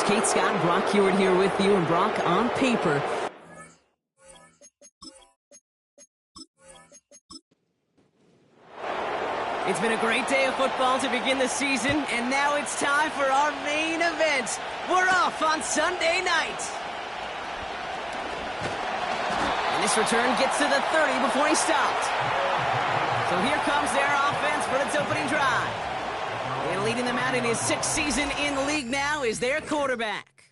Kate Scott, Brock Hewitt here with you, and Brock, on paper, it's been a great day of football to begin the season, and now it's time for our main event. We're off on Sunday night. And this return gets to the 30 before he stopped. So here comes their offense for its opening drive. And leading them out in his 6th season in the league now is their quarterback.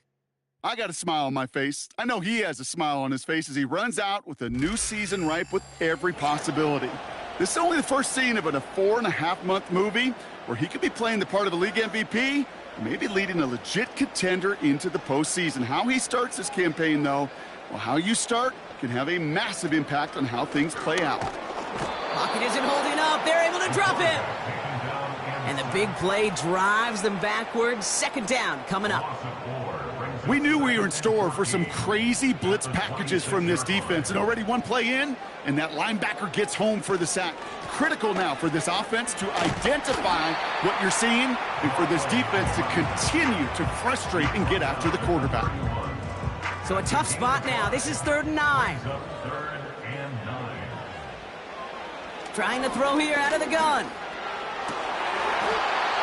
I got a smile on my face. I know he has a smile on his face as he runs out with a new season ripe with every possibility. This is only the first scene of a 4.5-month movie where he could be playing the part of a league MVP, maybe leading a legit contender into the postseason. How he starts this campaign, though, well, how you start can have a massive impact on how things play out. Pocket isn't holding up. They're able to drop him. And the big play drives them backwards. 2nd down coming up. We knew we were in store for some crazy blitz packages from this defense, and already one play in, and that linebacker gets home for the sack. Critical now for this offense to identify what you're seeing and for this defense to continue to frustrate and get after the quarterback. So a tough spot now. This is 3rd and 9. Trying to throw here out of the gun.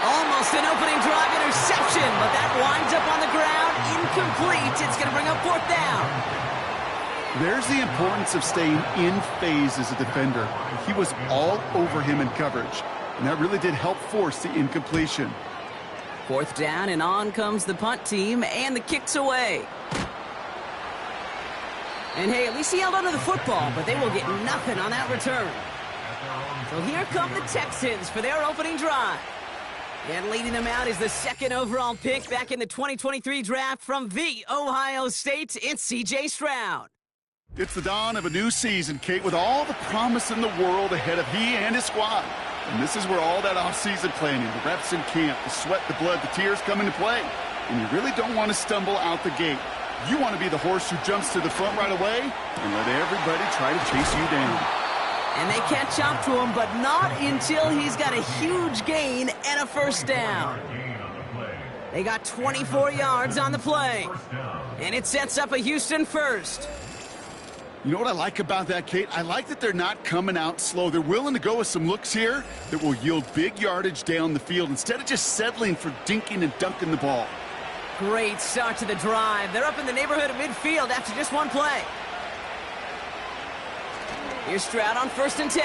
Almost an opening drive interception, but that winds up on the ground. Incomplete. It's going to bring up 4th down. There's the importance of staying in phase as a defender. He was all over him in coverage, and that really did help force the incompletion. 4th down, and on comes the punt team, and the kick's away. And hey, at least he held onto the football, but they will get nothing on that return. So here come the Texans for their opening drive. And leading them out is the 2nd overall pick back in the 2023 draft from the Ohio State. It's C.J. Stroud. It's the dawn of a new season, Kate, with all the promise in the world ahead of he and his squad. And this is where all that off-season planning, the reps in camp, the sweat, the blood, the tears come into play. And you really don't want to stumble out the gate. You want to be the horse who jumps to the front right away and let everybody try to chase you down. And they catch up to him, but not until he's got a huge gain and a 1st down. They got 24 yards on the play. And it sets up a Houston 1st. You know what I like about that, Kate? I like that they're not coming out slow. They're willing to go with some looks here that will yield big yardage down the field instead of just settling for dinking and dunking the ball. Great start to the drive. They're up in the neighborhood of midfield after just one play. Here's Stroud on 1st and 10.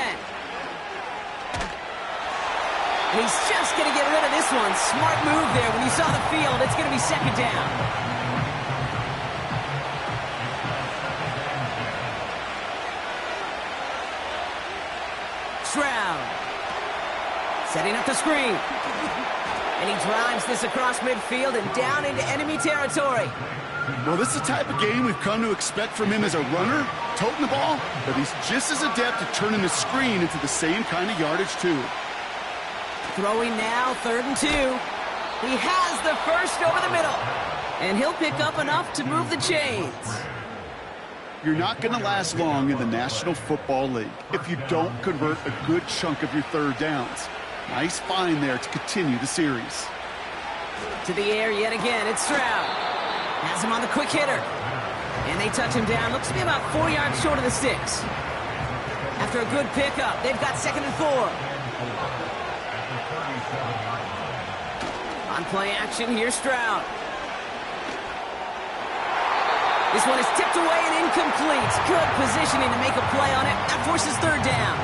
And he's just going to get rid of this one. Smart move there. When you saw the field, it's going to be 2nd down. Stroud setting up the screen. And he drives this across midfield and down into enemy territory. Well, this is the type of game we've come to expect from him as a runner, toting the ball, but he's just as adept at turning the screen into the same kind of yardage, too. Throwing now, 3rd and 2. He has the 1st over the middle. And he'll pick up enough to move the chains. You're not going to last long in the National Football League if you don't convert a good chunk of your 3rd downs. Nice find there to continue the series. To the air yet again, it's Stroud. Has him on the quick hitter. And they touch him down. Looks to be about 4 yards short of the sticks. After a good pickup, they've got 2nd and 4. On play action, here's Stroud. This one is tipped away and incomplete. Good positioning to make a play on it. That forces 3rd down.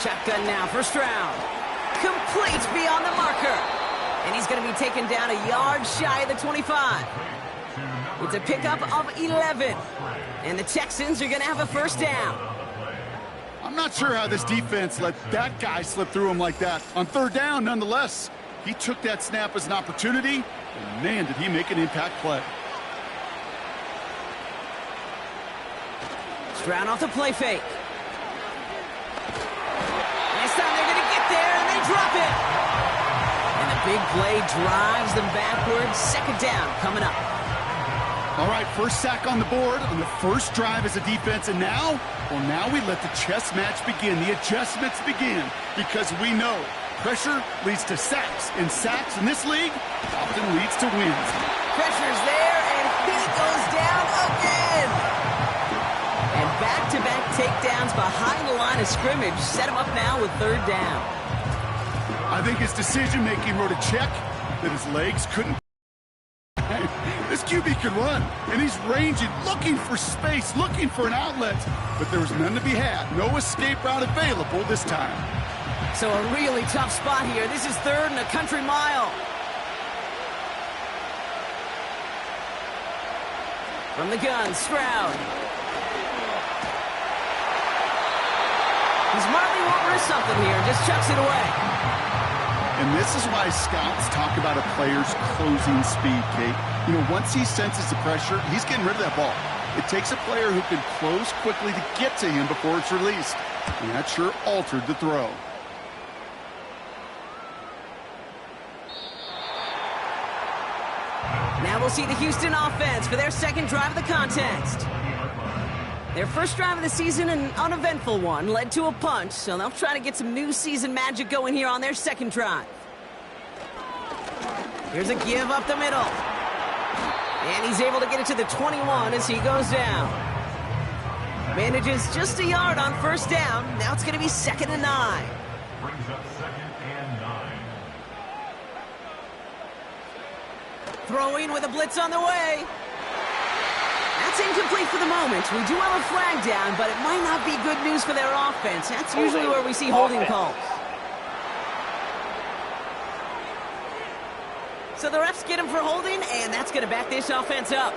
Shotgun now for Stroud. Complete beyond the marker. And he's going to be taken down a yard shy of the 25. It's a pickup of 11. And the Texans are going to have a 1st down. I'm not sure how this defense let that guy slip through him like that. On 3rd down, nonetheless, he took that snap as an opportunity, and man, did he make an impact play. Stroud off the play fake. This time they're going to get there, and they drop it. And the big play drives them backwards. 2nd down coming up. All right, first sack on the board on the first drive as a defense, and now we let the chess match begin, the adjustments begin, because we know pressure leads to sacks, and sacks in this league often leads to wins. Pressure's there, and he goes down again. And back-to-back takedowns behind the line of scrimmage set him up now with third down. I think his decision-making wrote a check that his legs couldn't. This QB can run, and he's ranging, looking for space, looking for an outlet. But there was none to be had. No escape route available this time. So a really tough spot here. This is third and a country mile. From the gun, Stroud. He's marking over something here, just chucks it away. And this is why scouts talk about a player's closing speed, Kate. You know, once he senses the pressure, he's getting rid of that ball. It takes a player who can close quickly to get to him before it's released. And that sure altered the throw. Now we'll see the Houston offense for their second drive of the contest. Their first drive of the season, an uneventful one, led to a punch, so they'll try to get some new season magic going here on their second drive. Here's a give up the middle. And he's able to get it to the 21 as he goes down. Manages just a yard on first down. Now it's going to be 2nd and 9. Brings up 2nd and 9. Throwing with a blitz on the way. That's incomplete for the moment. We do have a flag down, but it might not be good news for their offense. That's usually where we see holding calls. So the refs get him for holding, and that's going to back this offense up.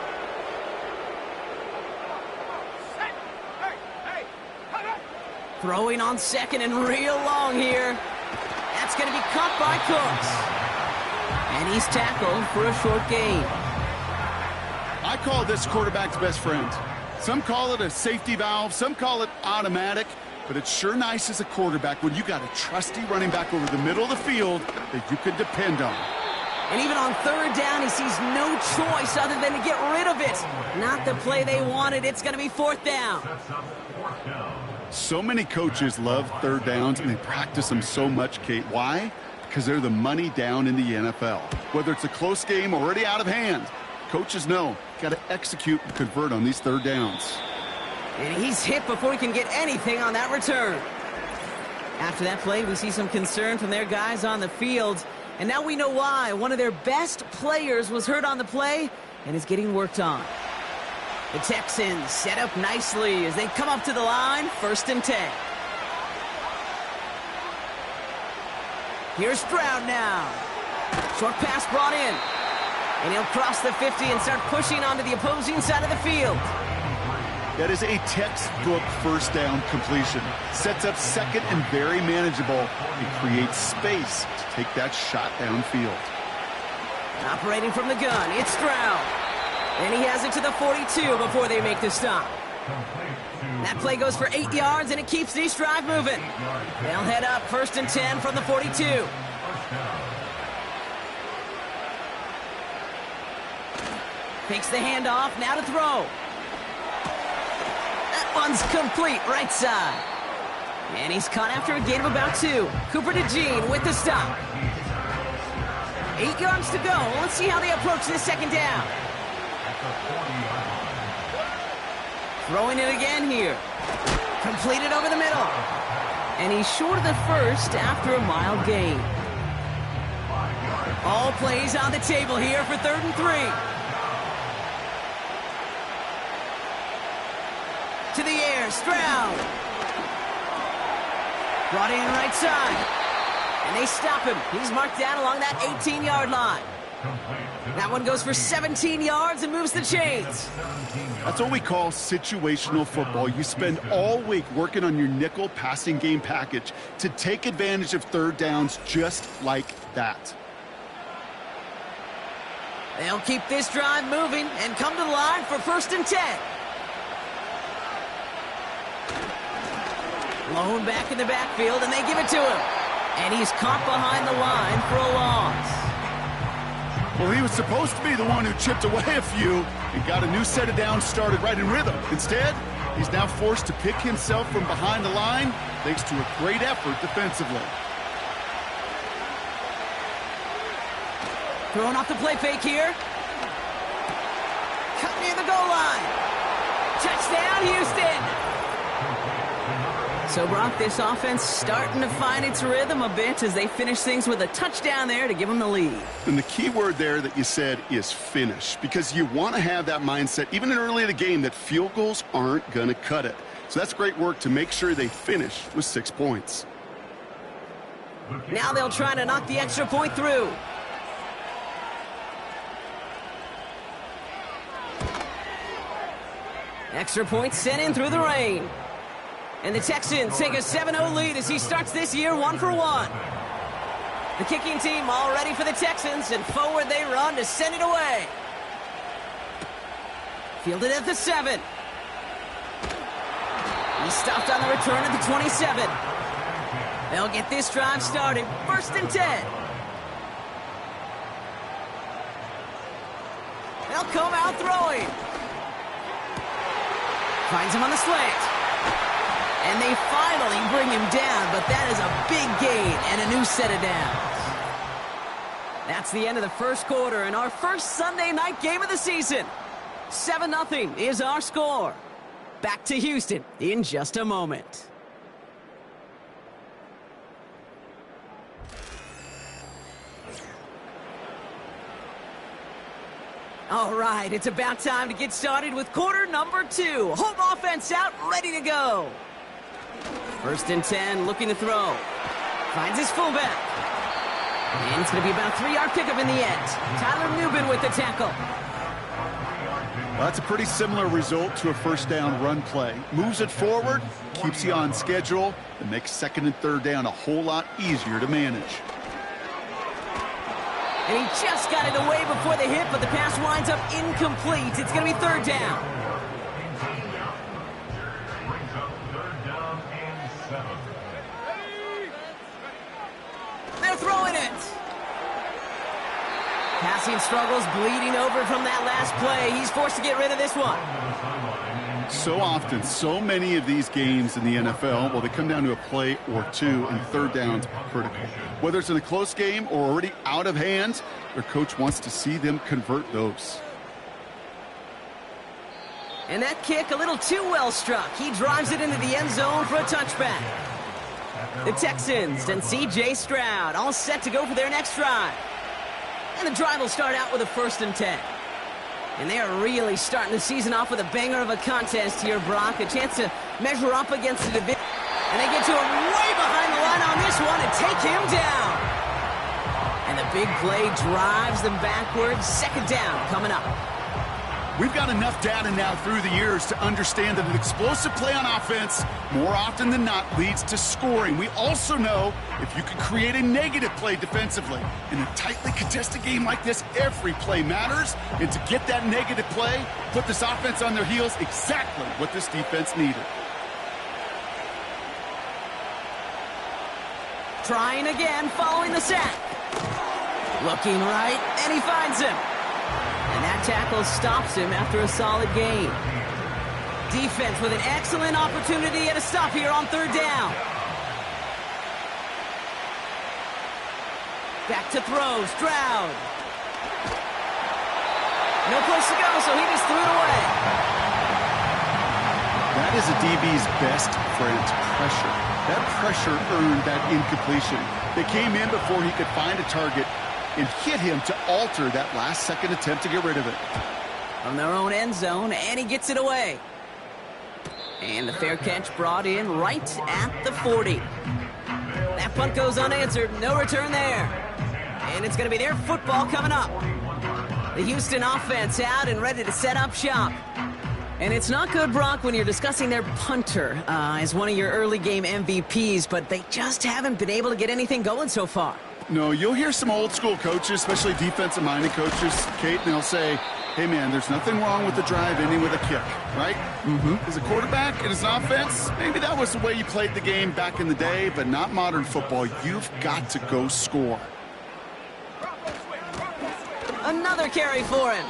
Throwing on second and real long here. That's going to be caught by Cooks. And he's tackled for a short gain. I call this quarterback's best friend. Some call it a safety valve, some call it automatic, but it's sure nice as a quarterback when you got a trusty running back over the middle of the field that you can depend on. And even on third down, he sees no choice other than to get rid of it. Not the play they wanted. It's going to be 4th down. So many coaches love third downs, and they practice them so much, Kate. Why? Because they're the money down in the NFL. Whether it's a close game already out of hand, coaches know, got to execute and convert on these third downs. And he's hit before he can get anything on that return. After that play, we see some concern from their guys on the field. And now we know why. One of their best players was hurt on the play and is getting worked on. The Texans set up nicely as they come up to the line, 1st and 10. Here's Stroud now. Short pass brought in. And he'll cross the 50 and start pushing onto the opposing side of the field. That is a textbook first down completion. Sets up second and very manageable. It creates space to take that shot downfield. Operating from the gun, it's Stroud. And he has it to the 42 before they make the stop. That play goes for 8 yards, and it keeps this drive moving. They'll head up 1st and 10 from the 42. Takes the handoff, now to throw. That one's complete, right side. And he's caught after a gain of about 2. Cooper DeJean with the stop. 8 yards to go. Let's see how they approach this second down. Throwing it again here. Completed over the middle. And he's short of the first after a mild gain. All plays on the table here for 3rd and 3. To the air, Stroud. Brought in right side. And they stop him. He's marked down along that 18-yard line. That one goes for 17 yards and moves the chains. That's what we call situational football. You spend all week working on your nickel passing game package to take advantage of third downs just like that. They'll keep this drive moving and come to the line for 1st and 10. Blown back in the backfield, and they give it to him. And he's caught behind the line for a loss. Well, he was supposed to be the one who chipped away a few and got a new set of downs started right in rhythm. Instead, he's now forced to pick himself from behind the line thanks to a great effort defensively. Throwing off the play fake here. Cut near the goal line. Touchdown, Houston! So, Brock, this offense starting to find its rhythm a bit as they finish things with a touchdown there to give them the lead. And the key word there that you said is finish, because you want to have that mindset, even in early in the game, that field goals aren't going to cut it. So that's great work to make sure they finish with 6 points. Now they'll try to knock the extra point through. Extra point sent in through the rain. And the Texans take a 7-0 lead as he starts this year 1 for 1. The kicking team all ready for the Texans, and forward they run to send it away. Fielded at the 7. He's stopped on the return at the 27. They'll get this drive started. 1st and 10. They'll come out throwing. Finds him on the slant. And they finally bring him down, but that is a big gain and a new set of downs. That's the end of the first quarter and our first Sunday night game of the season. 7-0 is our score. Back to Houston in just a moment. All right, it's about time to get started with quarter number 2. Home offense out, ready to go. 1st and 10, looking to throw. Finds his fullback. And it's going to be about a 3-yard pickup in the end. Tyler Nubin with the tackle. Well, that's a pretty similar result to a 1st down run play. Moves it forward, keeps you on schedule, and makes 2nd and 3rd down a whole lot easier to manage. And he just got it away before the hit, but the pass winds up incomplete. It's going to be 3rd down. They're throwing it. Passing struggles, bleeding over from that last play. He's forced to get rid of this one. So often, so many of these games in the NFL, well, they come down to a play or two, and 3rd downs are critical. Whether it's in a close game or already out of hand, their coach wants to see them convert those. And that kick a little too well struck. He drives it into the end zone for a touchback. The Texans and C.J. Stroud all set to go for their next drive. And the drive will start out with a 1st and 10. And they are really starting the season off with a banger of a contest here, Brock. A chance to measure up against the division. And they get to him way behind the line on this one and take him down. And the big play drives them backwards. 2nd down coming up. We've got enough data now through the years to understand that an explosive play on offense more often than not leads to scoring. We also know if you can create a negative play defensively. In a tightly contested game like this, every play matters. And to get that negative play, put this offense on their heels, exactly what this defense needed. Trying again, following the sack. Looking right, and he finds him. And that tackle stops him after a solid gain. Defense with an excellent opportunity at a stop here on 3rd down. Back to throw, Stroud. No place to go, so he just threw it away. That is a DB's best friend, pressure. That pressure earned that incompletion. They came in before he could find a target and hit him to alter that last-second attempt to get rid of it. From their own end zone, and he gets it away. And the fair catch brought in right at the 40. That punt goes unanswered, no return there. And it's going to be their football coming up. The Houston offense out and ready to set up shop. And it's not good, Brock, when you're discussing their punter as one of your early game MVPs, but they just haven't been able to get anything going so far. No, you'll hear some old school coaches, especially defensive-minded coaches, Kate, and they'll say, hey, man, there's nothing wrong with the drive ending with a kick, right? As a quarterback and as an offense, maybe that was the way you played the game back in the day, but not modern football. You've got to go score. A carry for him.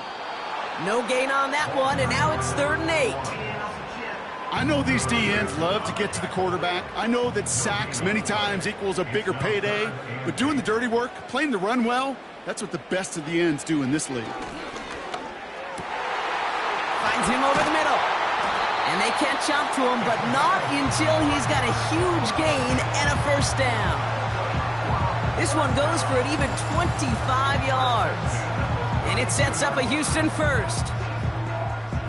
No gain on that one, and now it's 3rd and 8. I know these DNs love to get to the quarterback. I know that sacks many times equals a bigger payday, but doing the dirty work, playing the run well, that's what the best of the ends do in this league. Finds him over the middle. And they catch up to him, but not until he's got a huge gain and a first down. This one goes for an even 25 yards. And it sets up a Houston first.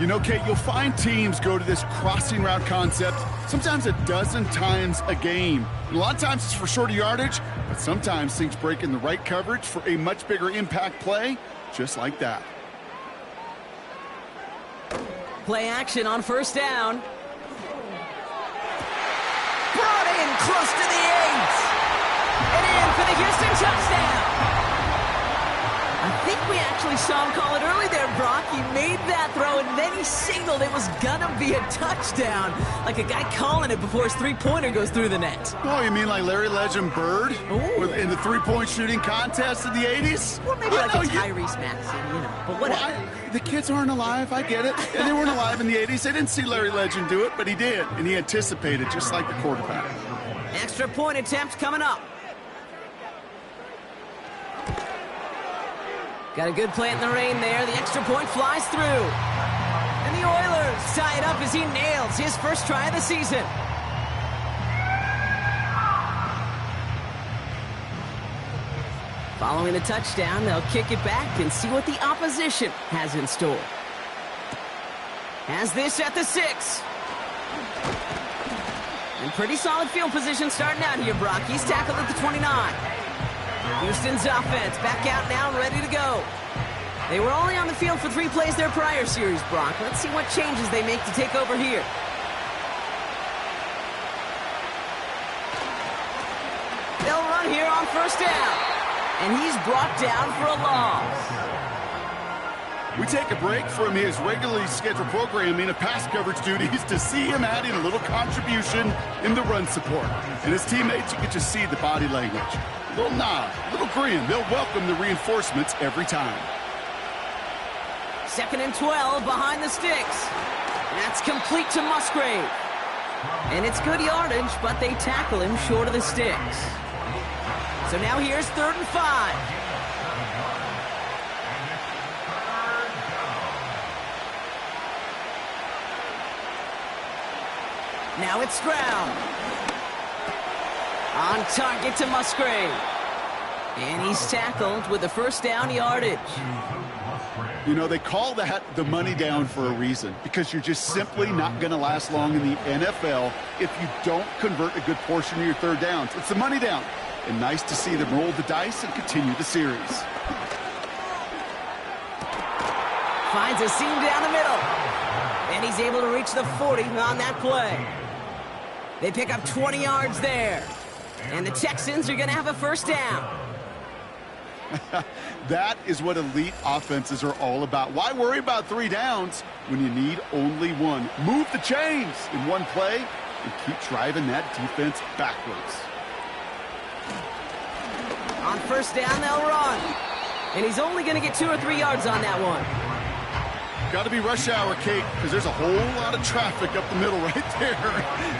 You know, Kate, you'll find teams go to this crossing route concept sometimes a dozen times a game. And a lot of times it's for shorter yardage, but sometimes things break in the right coverage for a much bigger impact play, just like that. Play action on first down. Brought in close to the 8. And in for the Houston touchdown. I think we actually saw him call it early there, Brock. He made that throw, and then he signaled it was gonna be a touchdown. Like a guy calling it before his three-pointer goes through the net. Oh, you mean like Larry Legend Bird in the three-point shooting contest in the 80s? Or maybe like a Tyrese Maxey, you know, but whatever. Well, the kids aren't alive, I get it. And they weren't alive in the 80s. They didn't see Larry Legend do it, but he did, and he anticipated, just like the quarterback. Extra point attempt coming up. Got a good play in the rain there. The extra point flies through. And the Oilers tie it up as he nails his first try of the season. Following the touchdown, they'll kick it back and see what the opposition has in store. Has this at the 6. And pretty solid field position starting out here, Brock. He's tackled at the 29. Houston's offense back out now and ready to go. They were only on the field for 3 plays their prior series, Brock. Let's see what changes they make to take over here. They'll run here on first down. And he's brought down for a loss. We take a break from his regularly scheduled programming of pass coverage duties to see him adding a little contribution in the run support. And his teammates, you can just see the body language. A little nod, a little grin. They'll welcome the reinforcements every time. 2nd and 12 behind the sticks. That's complete to Musgrave. And it's good yardage, but they tackle him short of the sticks. So now here's 3rd and 5. Now it's Stroud. On target to Musgrave. And he's tackled with the first down yardage. You know, they call that the money down for a reason, because you're just simply not going to last long in the NFL if you don't convert a good portion of your third downs. It's the money down. And nice to see them roll the dice and continue the series. Finds a seam down the middle. And he's able to reach the 40 on that play. They pick up 20 yards there. And the Texans are going to have a first down. That is what elite offenses are all about. Why worry about 3 downs when you need only 1? Move the chains in one play and keep driving that defense backwards. On first down, they'll run. And he's only going to get 2 or 3 yards on that one. Got to be rush hour, Kate, because there's a whole lot of traffic up the middle right there.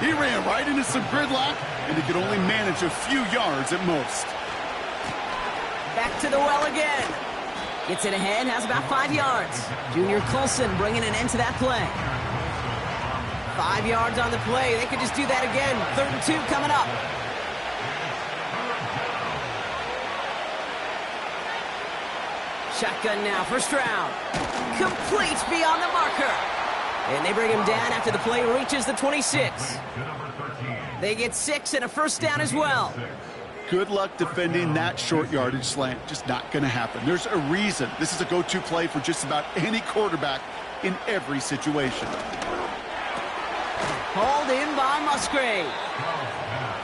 He ran right into some gridlock, and he could only manage a few yards at most. Back to the well again. Gets it ahead, has about 5 yards. Junior Colson bringing an end to that play. 5 yards on the play. They could just do that again. 3rd and 2 coming up. Shotgun now for Stroud. Complete beyond the marker. And they bring him down after the play reaches the 26. They get 6 and a first down as well. Good luck defending that short yardage slant. Just not going to happen. There's a reason this is a go-to play for just about any quarterback in every situation. Hauled in by Musgrave.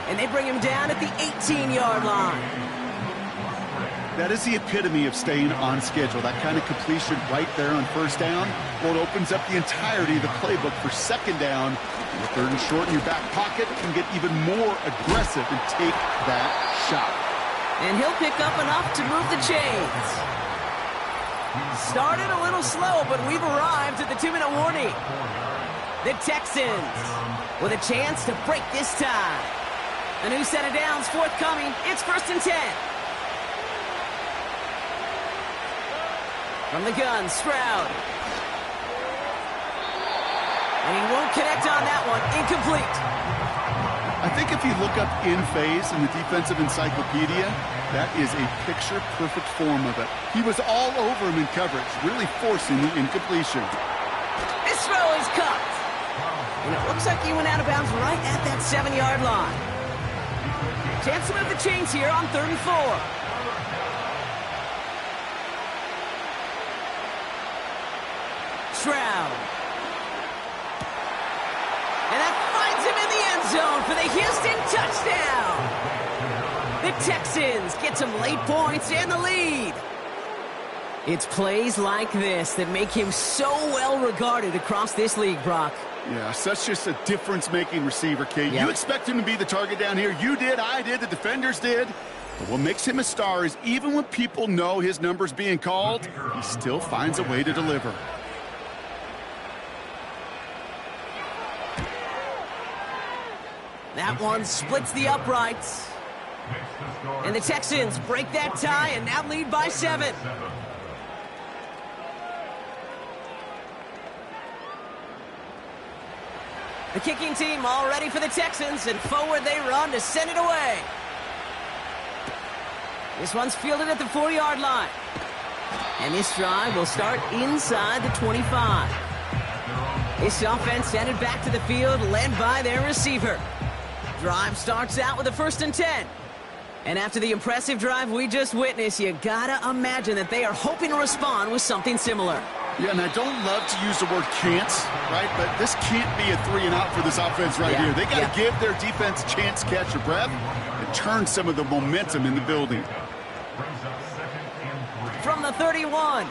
And they bring him down at the 18-yard line. That is the epitome of staying on schedule. That kind of completion right there on first down. Well, it opens up the entirety of the playbook for second down. And the 3rd and short in your back pocket can get even more aggressive and take that shot. And he'll pick up enough to move the chains. Started a little slow, but we've arrived at the 2-minute warning. The Texans with a chance to break this tie. A new set of downs forthcoming. It's 1st and 10. From the gun, Stroud. And he won't connect on that one. Incomplete. I think if you look up in phase in the defensive encyclopedia, that is a picture-perfect form of it. He was all over him in coverage, really forcing the incompletion. This throw is cut. And it looks like he went out of bounds right at that 7-yard line. Chance to move the chains here on 3rd and 4. Stroud. And that finds him in the end zone for the Houston touchdown. The Texans get some late points and the lead. It's plays like this that make him so well regarded across this league, Brock. Yeah, such just a difference-making receiver, Kate. Yep. You expect him to be the target down here. You did, I did, the defenders did. But what makes him a star is even when people know his number's being called, he still finds a way to deliver. That one splits the uprights. And the Texans break that tie and now lead by 7. The kicking team all ready for the Texans, and forward they run to send it away. This one's fielded at the 4-yard line. And this drive will start inside the 25. This offense headed back to the field, led by their receiver. Drive starts out with a 1st and 10. And after the impressive drive we just witnessed, you gotta imagine that they are hoping to respond with something similar. Yeah, and I don't love to use the word can't, right? But this can't be a 3-and-out for this offense right here. They got to give their defense a chance to catch their breath and turn some of the momentum in the building. From the 31.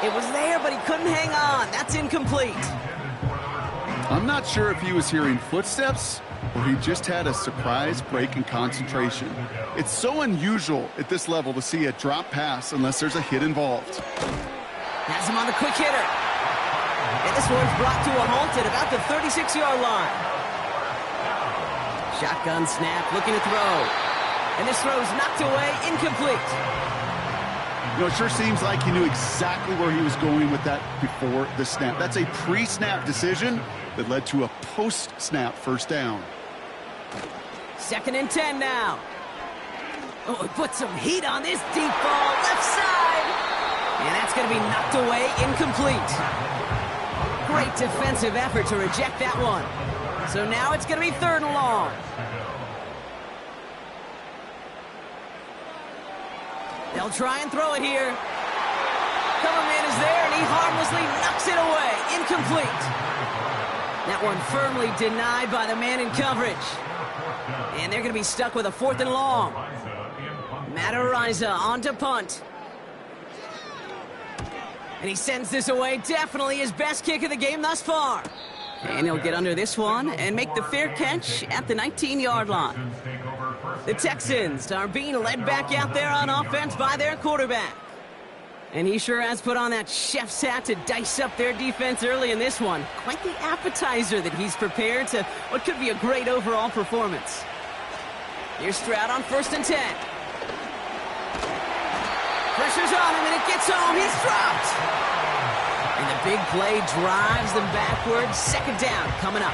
It was there, but he couldn't hang on. That's incomplete. I'm not sure if he was hearing footsteps or he just had a surprise break in concentration. It's so unusual at this level to see a drop pass unless there's a hit involved. Has him on the quick hitter. And this one's brought to a halt at about the 36-yard line. Shotgun snap, looking to throw. And this throw's knocked away, incomplete. You know, it sure seems like he knew exactly where he was going with that before the snap. That's a pre-snap decision that led to a post-snap first down. 2nd and 10 now. Oh, he put some heat on this deep ball, left side. And that's going to be knocked away, incomplete. Great defensive effort to reject that one. So now it's going to be 3rd and long. They'll try and throw it here. Coverman is there, and he harmlessly knocks it away. Incomplete. That one firmly denied by the man in coverage. And they're going to be stuck with a 4th and long. Matt Ariza on to punt. And he sends this away. Definitely his best kick of the game thus far. And he'll get under this one and make the fair catch at the 19-yard line. The Texans are being led back out there on offense by their quarterback. And he sure has put on that chef's hat to dice up their defense early in this one. Quite the appetizer that he's prepared to what could be a great overall performance. Here's Stroud on 1st and 10. Pressure's on him, and it gets home. He's dropped. And the big play drives them backwards. 2nd down coming up.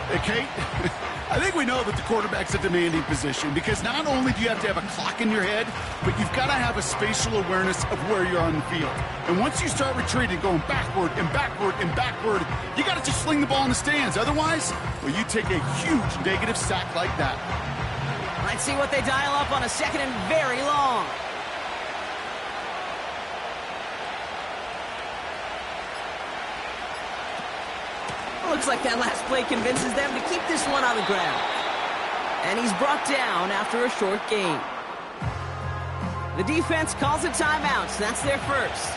Hey, Kate, I think we know that the quarterback's a demanding position because not only do you have to have a clock in your head, but you've got to have a spatial awareness of where you're on the field. And once you start retreating, going backward and backward and backward, you got to just sling the ball in the stands. Otherwise, well, you take a huge negative sack like that. Let's see what they dial up on a 2nd and very long. Looks like that last play convinces them to keep this one on the ground. And he's brought down after a short gain. The defense calls a timeout, so that's their first.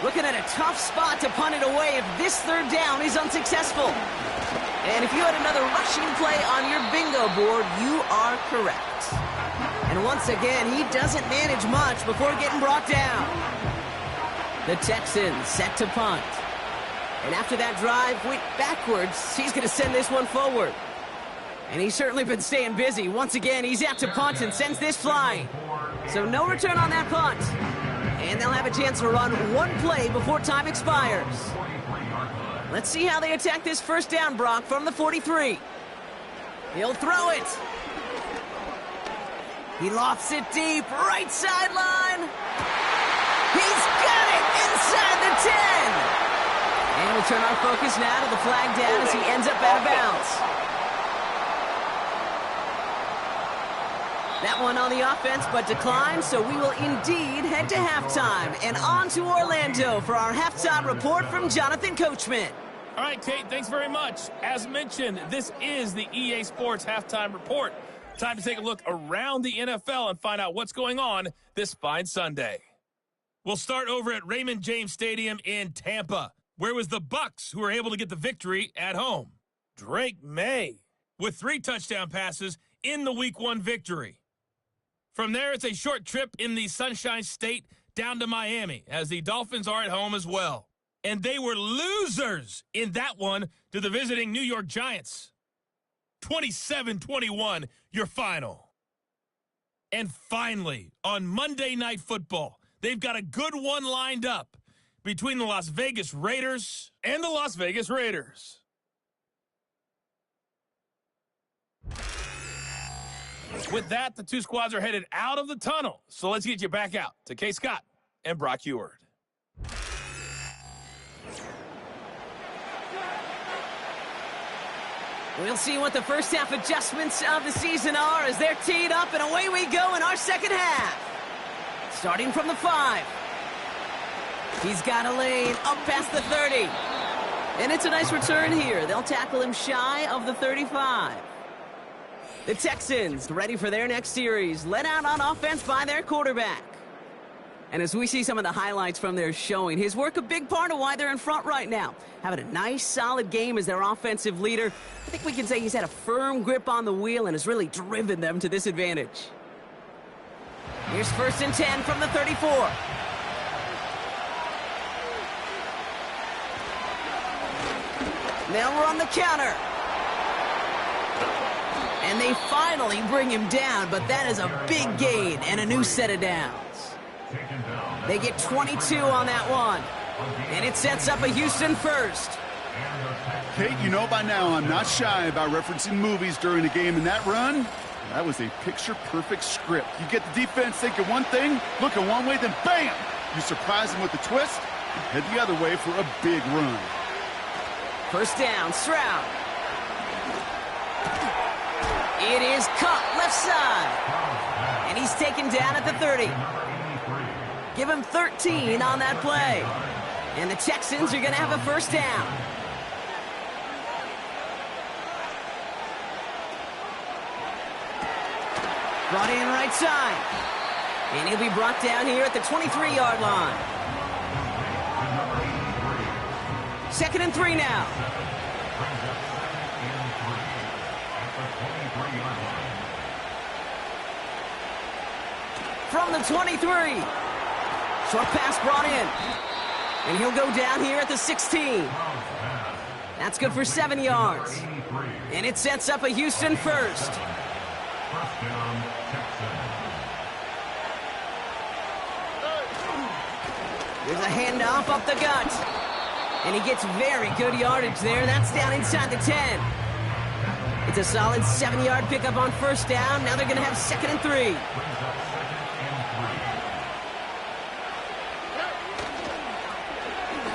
Looking at a tough spot to punt it away if this 3rd down is unsuccessful. And if you had another rushing play on your bingo board, you are correct. And once again, he doesn't manage much before getting brought down. The Texans set to punt. And after that drive went backwards, he's going to send this one forward. And he's certainly been staying busy. Once again, he's out to punt and sends this flying. So no return on that punt. And they'll have a chance to run one play before time expires. Let's see how they attack this first down, Brock, from the 43. He'll throw it. He lofts it deep, right sideline. He's got it inside the 10. And we'll turn our focus now to the flag down as he ends up out of bounds. That one on the offense, but declined, so we will indeed head to halftime. And on to Orlando for our halftime report from Jonathan Coachman. All right, Kate, thanks very much. As mentioned, this is the EA Sports Halftime Report. Time to take a look around the NFL and find out what's going on this fine Sunday. We'll start over at Raymond James Stadium in Tampa, where it was the Bucs who were able to get the victory at home. Drake May with 3 touchdown passes in the Week 1 victory. From there, it's a short trip in the Sunshine State down to Miami, as the Dolphins are at home as well. And they were losers in that one to the visiting New York Giants. 27-21, your final. And finally, on Monday Night Football, they've got a good one lined up between the Las Vegas Raiders and the Las Vegas Raiders. With that, the two squads are headed out of the tunnel. So let's get you back out to Kay Scott and Brock Heward. We'll see what the first half adjustments of the season are as they're teed up, and away we go in our second half. Starting from the 5. He's got a lane up past the 30. And it's a nice return here. They'll tackle him shy of the 35. The Texans ready for their next series, led out on offense by their quarterback. And as we see some of the highlights from their showing, his work a big part of why they're in front right now. Having a nice, solid game as their offensive leader. I think we can say he's had a firm grip on the wheel and has really driven them to this advantage. Here's 1st and 10 from the 34. They'll run the counter. And they finally bring him down, but that is a big gain and a new set of downs. They get 22 on that one. And it sets up a Houston first. Kate, you know by now I'm not shy about referencing movies during a game, and that run, that was a picture-perfect script. You get the defense thinking one thing, looking one way, then bam! You surprise them with a twist, and head the other way for a big run. First down, Stroud. It is caught left side. And he's taken down at the 30. Give him 13 on that play. And the Texans are going to have a first down. Brought in right side. And he'll be brought down here at the 23-yard line. 2nd and 3 now. From the 23. Short pass brought in. And he'll go down here at the 16. That's good for 7 yards. And it sets up a Houston first. There's a handoff up the gut. And he gets very good yardage there. That's down inside the 10. It's a solid 7-yard pickup on first down. Now they're going to have 2nd and 3.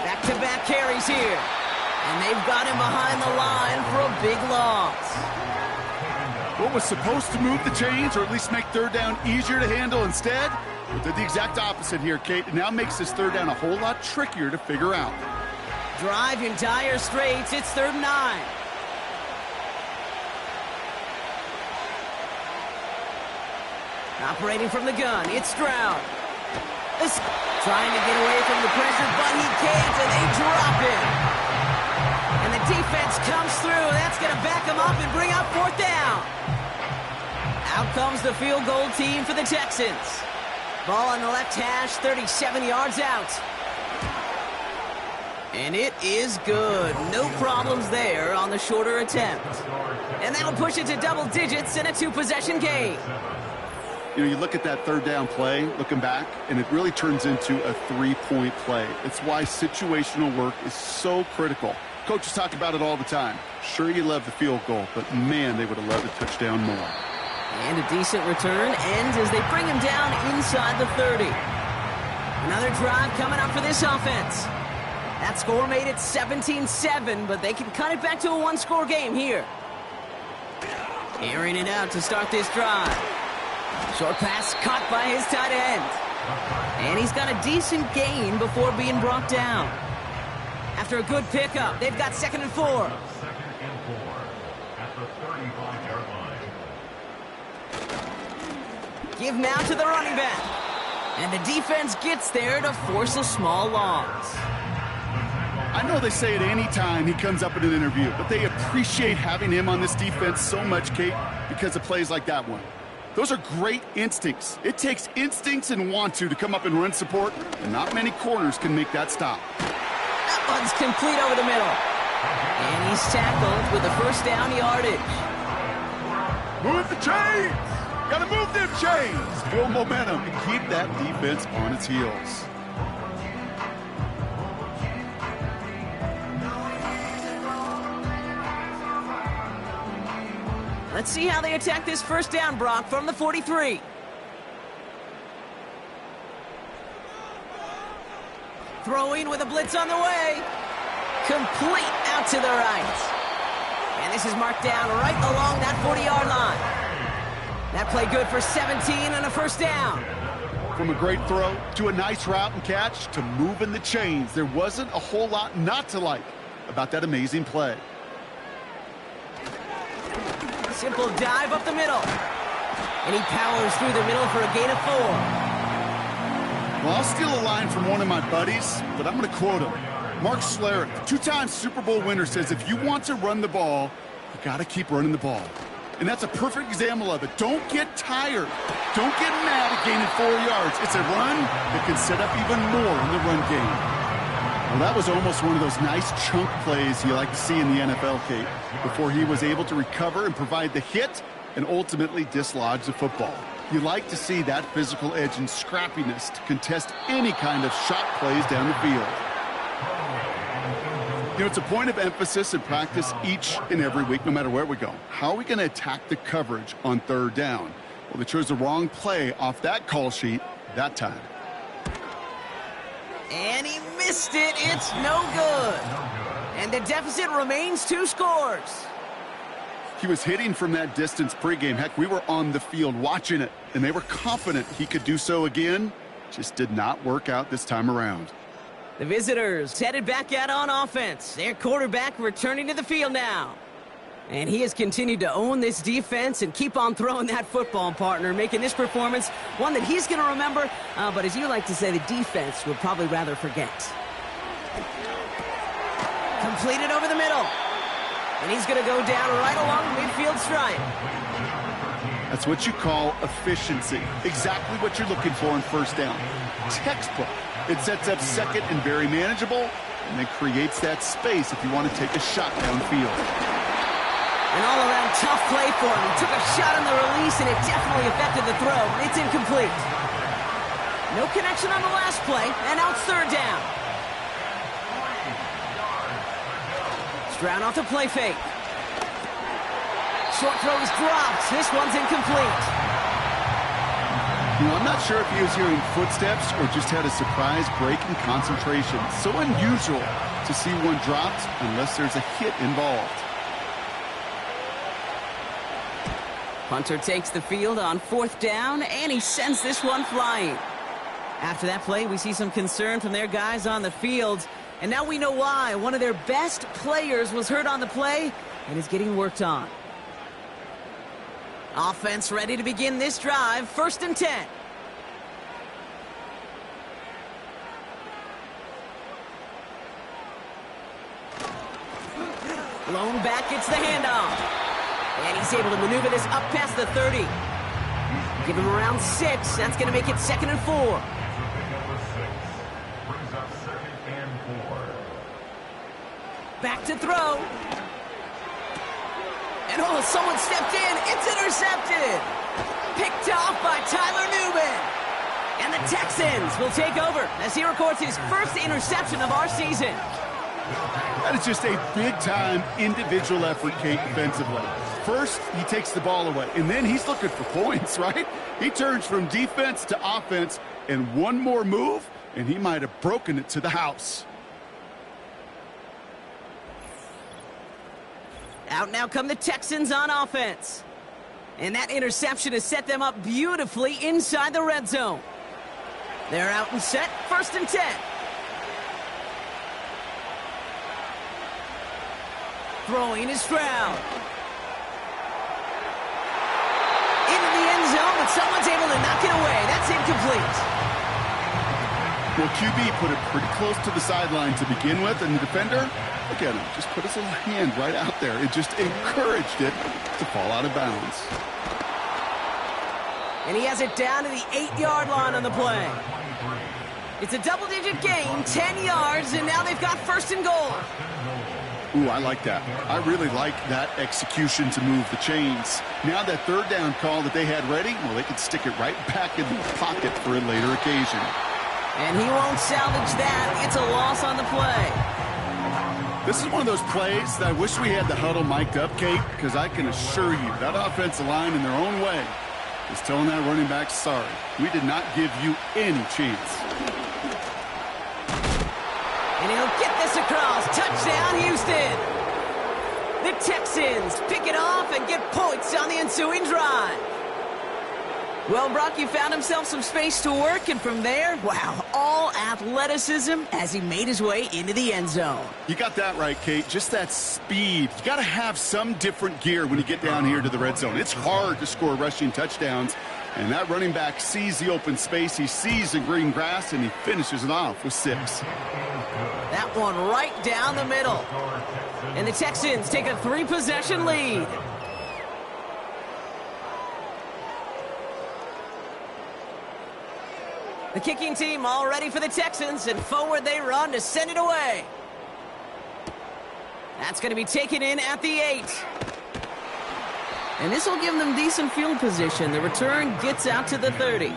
Back-to-back carries here. And they've got him behind the line for a big loss. What was supposed to move the chains, or at least make third down easier to handle instead, but did the exact opposite here, Kate. It now makes this third down a whole lot trickier to figure out. Drive in dire straits. It's 3rd and 9. Operating from the gun, it's Stroud. Trying to get away from the pressure, but he can't, and they drop him. And the defense comes through. That's going to back him up and bring up 4th down. Out comes the field goal team for the Texans. Ball on the left hash, 37 yards out. And it is good. No problems there on the shorter attempt. And that'll push it to double digits in a two-possession game. You know, you look at that third down play, looking back, and it really turns into a three-point play. It's why situational work is so critical. Coaches talk about it all the time. Sure, you love the field goal, but man, they would have loved a touchdown more. And a decent return ends as they bring him down inside the 30. Another drive coming up for this offense. That score made it 17-7, but they can cut it back to a one-score game here. Airing it out to start this drive. Short pass caught by his tight end. And he's got a decent gain before being brought down. After a good pickup, they've got 2nd and 4. Second and 4 at the 35-yard line. Give now to the running back. And the defense gets there to force a small loss. I know they say it any time he comes up in an interview, but they appreciate having him on this defense so much, Kate, because of plays like that one. Those are great instincts. It takes instincts and want to come up and run support, and not many corners can make that stop. That one's complete over the middle. And he's tackled with a first down yardage. Move the chains! Gotta move them chains! Build momentum and keep that defense on its heels. Let's see how they attack this first down, Brock, from the 43. Throwing with a blitz on the way. Complete out to the right. And this is marked down right along that 40-yard line. That play good for 17 and a first down. From a great throw to a nice route and catch to moving the chains, there wasn't a whole lot not to like about that amazing play. Simple dive up the middle. And he powers through the middle for a gain of 4. Well, I'll steal a line from one of my buddies, but I'm going to quote him. Mark Schlereth, two-time Super Bowl winner, says if you want to run the ball, you got to keep running the ball. And that's a perfect example of it. Don't get tired. Don't get mad at gaining 4 yards. It's a run that can set up even more in the run game. Well, that was almost one of those nice chunk plays you like to see in the NFL, Kate, before he was able to recover and provide the hit and ultimately dislodge the football. You like to see that physical edge and scrappiness to contest any kind of shot plays down the field. You know, it's a point of emphasis in practice each and every week, no matter where we go. How are we going to attack the coverage on third down? Well, they chose the wrong play off that call sheet that time. And he missed it. It's no good. And the deficit remains 2 scores. He was hitting from that distance pregame. Heck, we were on the field watching it, and they were confident he could do so again. Just did not work out this time around. The visitors headed back out on offense. Their quarterback returning to the field now. And he has continued to own this defense and keep on throwing that football, partner, making this performance one that he's going to remember, but as you like to say, the defense would probably rather forget. Completed over the middle. And he's going to go down right along the midfield stripe. That's what you call efficiency. Exactly what you're looking for in first down. Textbook. It sets up second and very manageable, and then creates that space if you want to take a shot downfield. An all-around tough play for him. He took a shot on the release, and it definitely affected the throw. It's incomplete. No connection on the last play, and now it's third down. Stroud off the play fake. Short throw is dropped. This one's incomplete. You know, I'm not sure if he was hearing footsteps or just had a surprise break in concentration. So unusual to see one dropped unless there's a hit involved. Punter takes the field on fourth down, and he sends this one flying. After that play, we see some concern from their guys on the field, and now we know why. One of their best players was hurt on the play and is getting worked on. Offense ready to begin this drive, 1st and 10. Blown back, gets the handoff. And he's able to maneuver this up past the 30. Give him around 6. That's going to make it 2nd and 4. Brings up 2nd and 4. Back to throw. And oh, someone stepped in. It's intercepted. Picked off by Tyler Newman. And the Texans will take over as he records his first interception of our season. That is just a big-time individual effort, Kate, defensively. First, he takes the ball away, and then he's looking for points, right? He turns from defense to offense, and one more move, and he might have broken it to the house. Out now come the Texans on offense. And that interception has set them up beautifully inside the red zone. They're out and set, 1st and 10. Throwing is Stroud. Into the end zone, but someone's able to knock it away. That's incomplete. Well, QB put it pretty close to the sideline to begin with, and the defender, look at him, just put his little hand right out there. It just encouraged it to fall out of bounds. And he has it down to the 8-yard line on the play. It's a double-digit gain, 10 yards, and now they've got 1st and goal. Ooh, I like that. I really like that execution to move the chains. Now that 3rd down call that they had ready, well, they could stick it right back in the pocket for a later occasion. And he won't salvage that. It's a loss on the play. This is one of those plays that I wish we had the huddle mic'd up, Kate, because I can assure you that offensive line in their own way is telling that running back, sorry, we did not give you any chance. And he'll get this across. Touchdown, Houston. The Texans pick it off and get points on the ensuing drive. Well, Brock, you found himself some space to work, and from there, wow, all athleticism as he made his way into the end zone. You got that right, Kate. Just that speed. You got to have some different gear when you get down here to the red zone. It's hard to score rushing touchdowns, and that running back sees the open space, he sees the green grass, and he finishes it off with 6. That one right down the middle. And the Texans take a 3-possession lead. The kicking team all ready for the Texans, and forward they run to send it away. That's going to be taken in at the 8. And this will give them decent field position. The return gets out to the 30.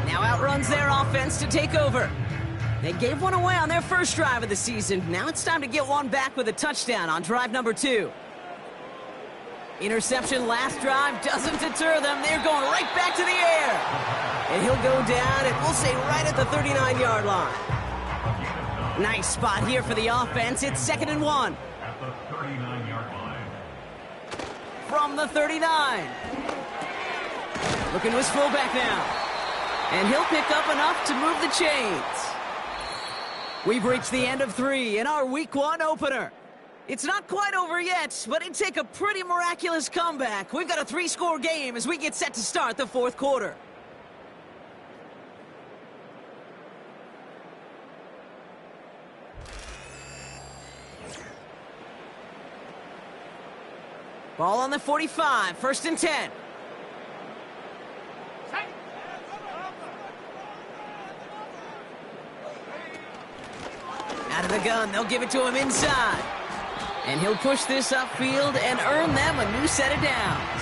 Now outruns their offense to take over. They gave one away on their first drive of the season. Now it's time to get one back with a touchdown on drive number 2. Interception last drive doesn't deter them. They're going right back to the air. And he'll go down, and we'll say right at the 39-yard line. Nice spot here for the offense. It's 2nd and 1. At the 39-yard line. From the 39. Looking to his fullback now. And he'll pick up enough to move the chains. We've reached the end of 3 in our Week 1 opener. It's not quite over yet, but it'd take a pretty miraculous comeback. We've got a 3-score game as we get set to start the 4th quarter. Ball on the 45, 1st and 10. Out of the gun, they'll give it to him inside. And he'll push this upfield and earn them a new set of downs.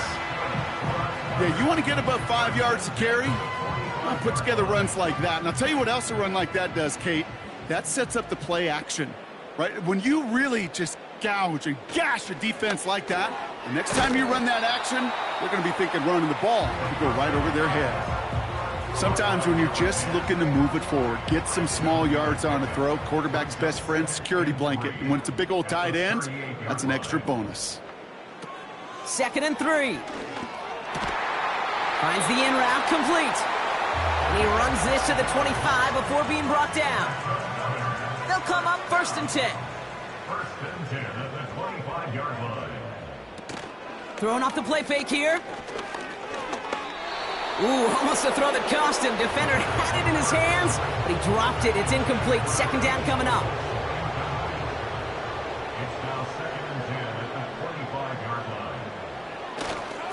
Yeah, you want to get above 5 yards to carry? Well, put together runs like that. And I'll tell you what else a run like that does, Kate. That sets up the play action, right? When you really just gouge and gash a defense like that, the next time you run that action, they're going to be thinking running the ball. You go right over their head. Sometimes when you're just looking to move it forward, get some small yards on a throw, quarterback's best friend, security blanket. And when it's a big old tight end, that's an extra bonus. 2nd and 3. Finds the in route complete. And he runs this to the 25 before being brought down. They'll come up 1st and 10. 1st and 10 at the 25-yard line. Throwing off the play fake here. Ooh, almost a throw that cost him. Defender had it in his hands, but he dropped it. It's incomplete. 2nd down coming up. It's now 2nd and 10 at the 25-yard line.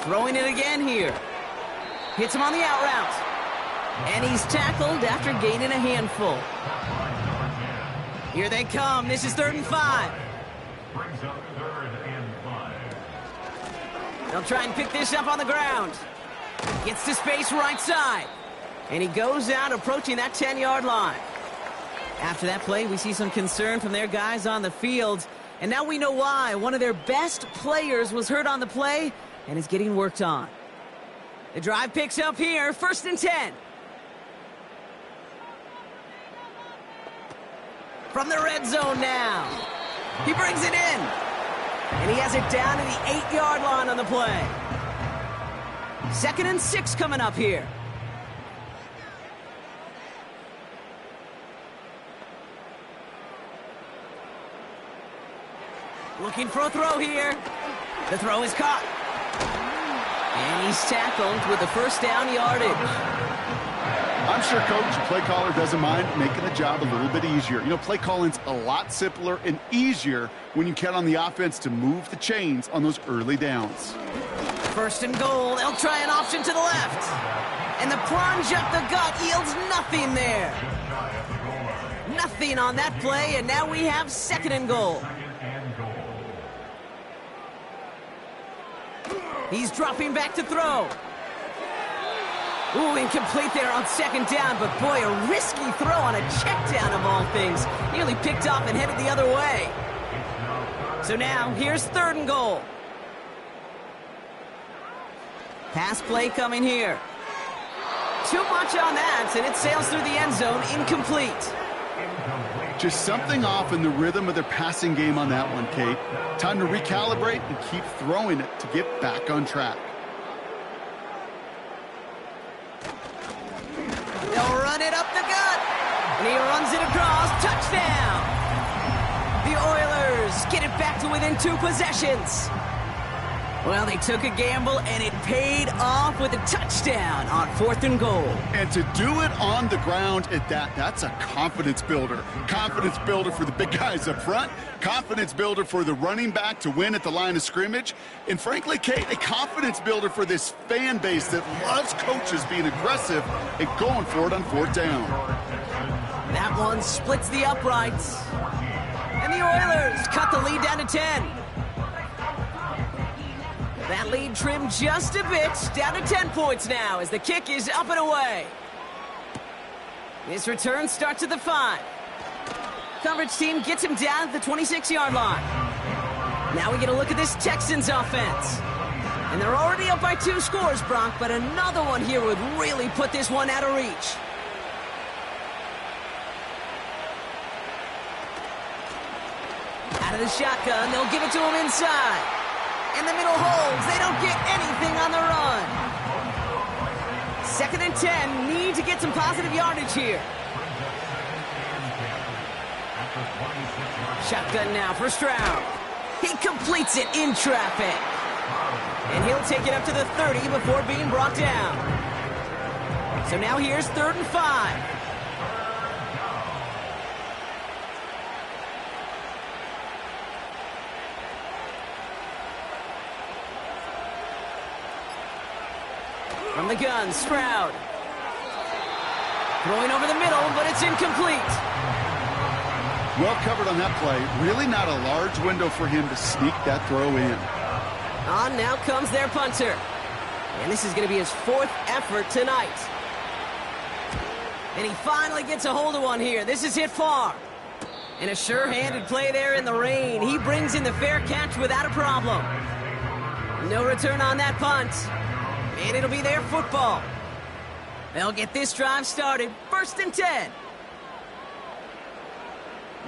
Throwing it again here. Hits him on the out route. And he's tackled after gaining a handful. Here they come. This is 3rd and 5. Brings up 3rd and 5. They'll try and pick this up on the ground. Gets to space right side. And he goes out approaching that 10-yard line. After that play, we see some concern from their guys on the field. And now we know why. One of their best players was hurt on the play and is getting worked on. The drive picks up here. 1st and 10. From the red zone now. He brings it in. And he has it down to the 8-yard line on the play. 2nd and 6 coming up here. Looking for a throw here. The throw is caught. And he's tackled with the 1st down yardage. I'm sure coach, play caller doesn't mind making the job a little bit easier. You know, play calling's a lot simpler and easier when you count on the offense to move the chains on those early downs. 1st and goal. They'll try an option to the left. And the plunge up the gut yields nothing there. Nothing on that play, and now we have 2nd and goal. He's dropping back to throw. Ooh, incomplete there on 2nd down, but boy, a risky throw on a check down of all things. Nearly picked off and headed the other way. So now, here's 3rd and goal. Pass play coming here. Too much on that, and it sails through the end zone, incomplete. Just something off in the rhythm of their passing game on that one, Kate. Time to recalibrate and keep throwing it to get back on track. They'll run it up the gut. And he runs it across. Touchdown. The Oilers get it back to within 2 possessions. Well, they took a gamble, and it paid off with a touchdown on 4th and goal. And to do it on the ground at that's a confidence builder. Confidence builder for the big guys up front. Confidence builder for the running back to win at the line of scrimmage. And frankly, Kate, a confidence builder for this fan base that loves coaches being aggressive and going for it on 4th down. That one splits the uprights. And the Oilers cut the lead down to 10. That lead trimmed just a bit, down to 10 points now as the kick is up and away. This return starts at the 5. Coverage team gets him down at the 26-yard line. Now we get a look at this Texans offense. And they're already up by 2 scores, Brock, but another one here would really put this one out of reach. Out of the shotgun, they'll give it to him inside. In the middle holds. They don't get anything on the run. 2nd and 10. Need to get some positive yardage here. Shotgun now for Stroud. He completes it in traffic. And he'll take it up to the 30 before being brought down. So now here's 3rd and 5. From the gun, Stroud. Throwing over the middle, but it's incomplete. Well covered on that play. Really not a large window for him to sneak that throw in. On now comes their punter. And this is going to be his 4th effort tonight. And he finally gets a hold of one here. This is hit far. And a sure-handed play there in the rain. He brings in the fair catch without a problem. No return on that punt. And it'll be their football. They'll get this drive started. 1st and 10.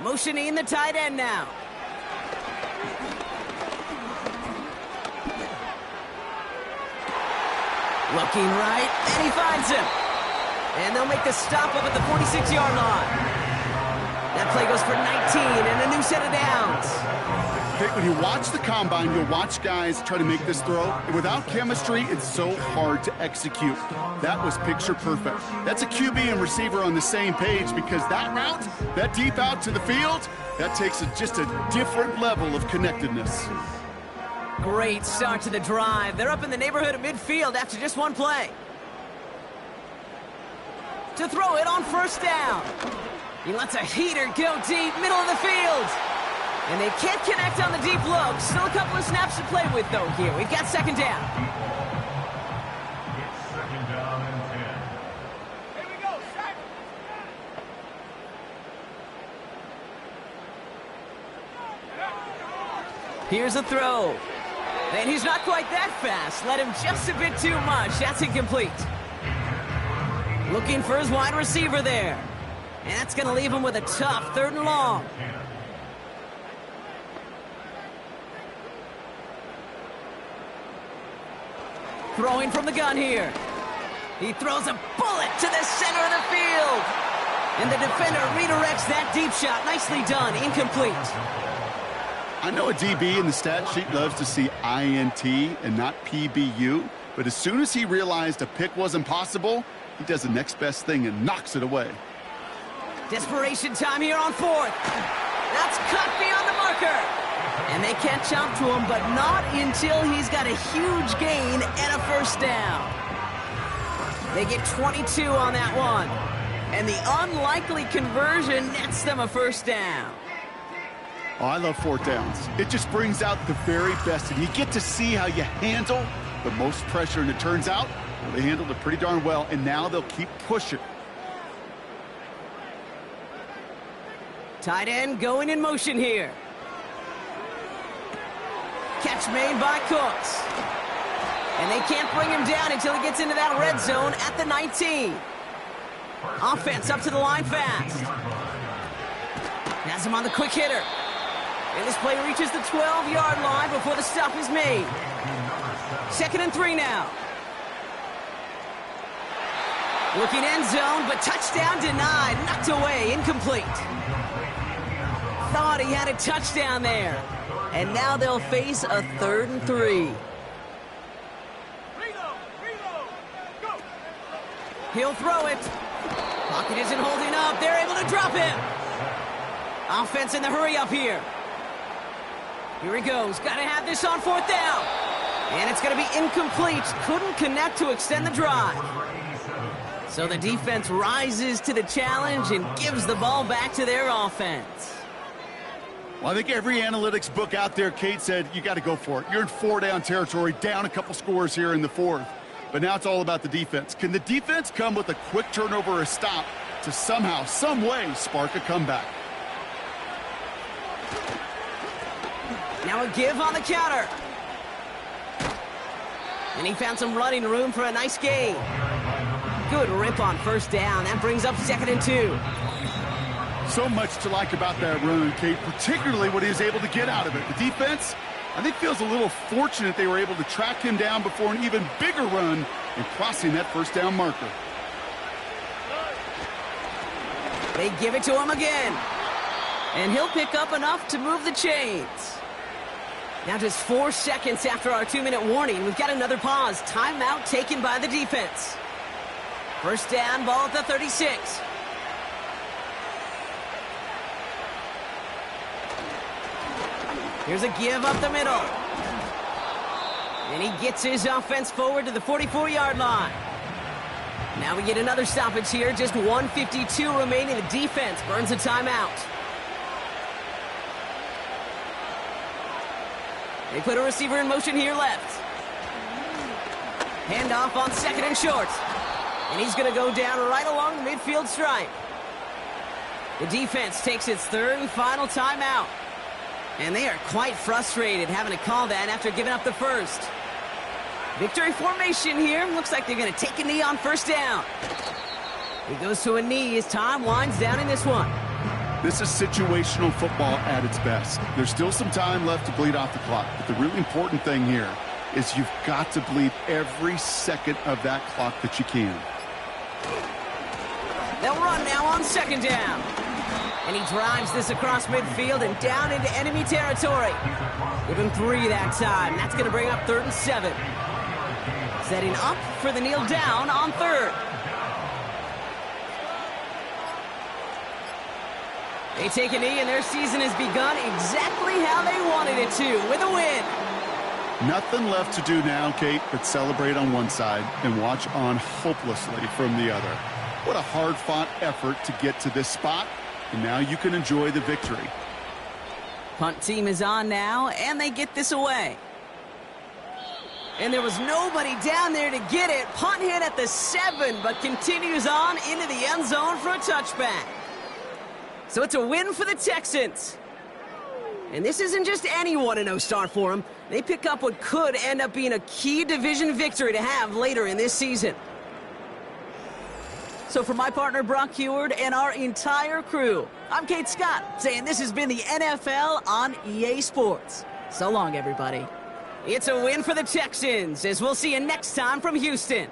Motioning the tight end now. Looking right, and he finds him. And they'll make the stop up at the 46-yard line. That play goes for 19 and a new set of downs. Okay, when you watch the combine, you'll watch guys try to make this throw. And without chemistry, it's so hard to execute. That was picture perfect. That's a QB and receiver on the same page because that route, that deep out to the field, that takes just a different level of connectedness. Great start to the drive. They're up in the neighborhood of midfield after just one play. to throw it on first down. He lets a heater go deep, middle of the field. And they can't connect on the deep look. Still a couple of snaps to play with, though, here. We've got second down. It's second down and 10. Here we go, set. Here's a throw. And he's not quite that fast. Let him just a bit too much. That's incomplete. Looking for his wide receiver there. And that's going to leave him with a tough 3rd and long. Throwing from the gun here. He throws a bullet to the center of the field. And the defender redirects that deep shot. Nicely done. Incomplete. I know a DB in the stat sheet loves to see INT and not PBU, but as soon as he realized a pick wasn't possible, he does the next best thing and knocks it away. Desperation time here on 4th. That's cut beyond the marker. And they can't jump to him, but not until he's got a huge gain and a first down. They get 22 on that one. And the unlikely conversion nets them a first down. Oh, I love 4th downs. It just brings out the very best, and you get to see how you handle the most pressure, and it turns out well, they handled it pretty darn well, and now they'll keep pushing. Tight end going in motion here. Catch made by Cooks. And they can't bring him down until he gets into that red zone at the 19. Offense up to the line fast. Has him on the quick hitter. And this play reaches the 12-yard line before the stop is made. 2nd and 3 now. Looking end zone, but touchdown denied. Knocked away, incomplete. Thought he had a touchdown there. And now they'll face a 3rd and 3. He'll throw it. Pocket isn't holding up. They're able to drop him. Offense in the hurry up here. Here he goes. Got to have this on 4th down. And it's going to be incomplete. Couldn't connect to extend the drive. So the defense rises to the challenge and gives the ball back to their offense. Well, I think every analytics book out there, Kate, said you got to go for it. You're in 4-down territory, down a couple scores here in the 4th. But now it's all about the defense. Can the defense come with a quick turnover or a stop to somehow, some way, spark a comeback? Now a give on the counter. And he found some running room for a nice gain. Good rip on first down. That brings up 2nd and 2. So much to like about that run, Kate, particularly what he was able to get out of it. The defense, I think, feels a little fortunate they were able to track him down before an even bigger run and crossing that first down marker. They give it to him again. And he'll pick up enough to move the chains. Now just 4 seconds after our 2-minute warning, we've got another pause. Timeout taken by the defense. First down, ball at the 36. Here's a give up the middle. And he gets his offense forward to the 44-yard line. Now we get another stoppage here. Just 1:52 remaining. The defense burns a timeout. They put a receiver in motion here left. Handoff on 2nd and short. And he's going to go down right along the midfield stripe. The defense takes its 3rd and final timeout. And they are quite frustrated having to call that after giving up the first. Victory formation here. Looks like they're going to take a knee on first down. He goes to a knee as time winds down in this one. This is situational football at its best. There's still some time left to bleed off the clock. But the really important thing here is you've got to bleed every second of that clock that you can. They'll run now on 2nd down. And he drives this across midfield and down into enemy territory. Give him 3 that time. That's going to bring up 3rd and 7. Setting up for the kneel down on 3rd. They take a knee and their season has begun exactly how they wanted it to, with a win. Nothing left to do now, Kate, but celebrate on one side and watch on hopelessly from the other. What a hard-fought effort to get to this spot, and now you can enjoy the victory. Punt team is on now, and they get this away. And there was nobody down there to get it. Punt hit at the 7, but continues on into the end zone for a touchback. So it's a win for the Texans. And this isn't just any 1-0 start for them. They pick up what could end up being a key division victory to have later in this season. So for my partner Brock Heward and our entire crew, I'm Kate Scott saying this has been the NFL on EA Sports. So long, everybody. It's a win for the Texans, as we'll see you next time from Houston.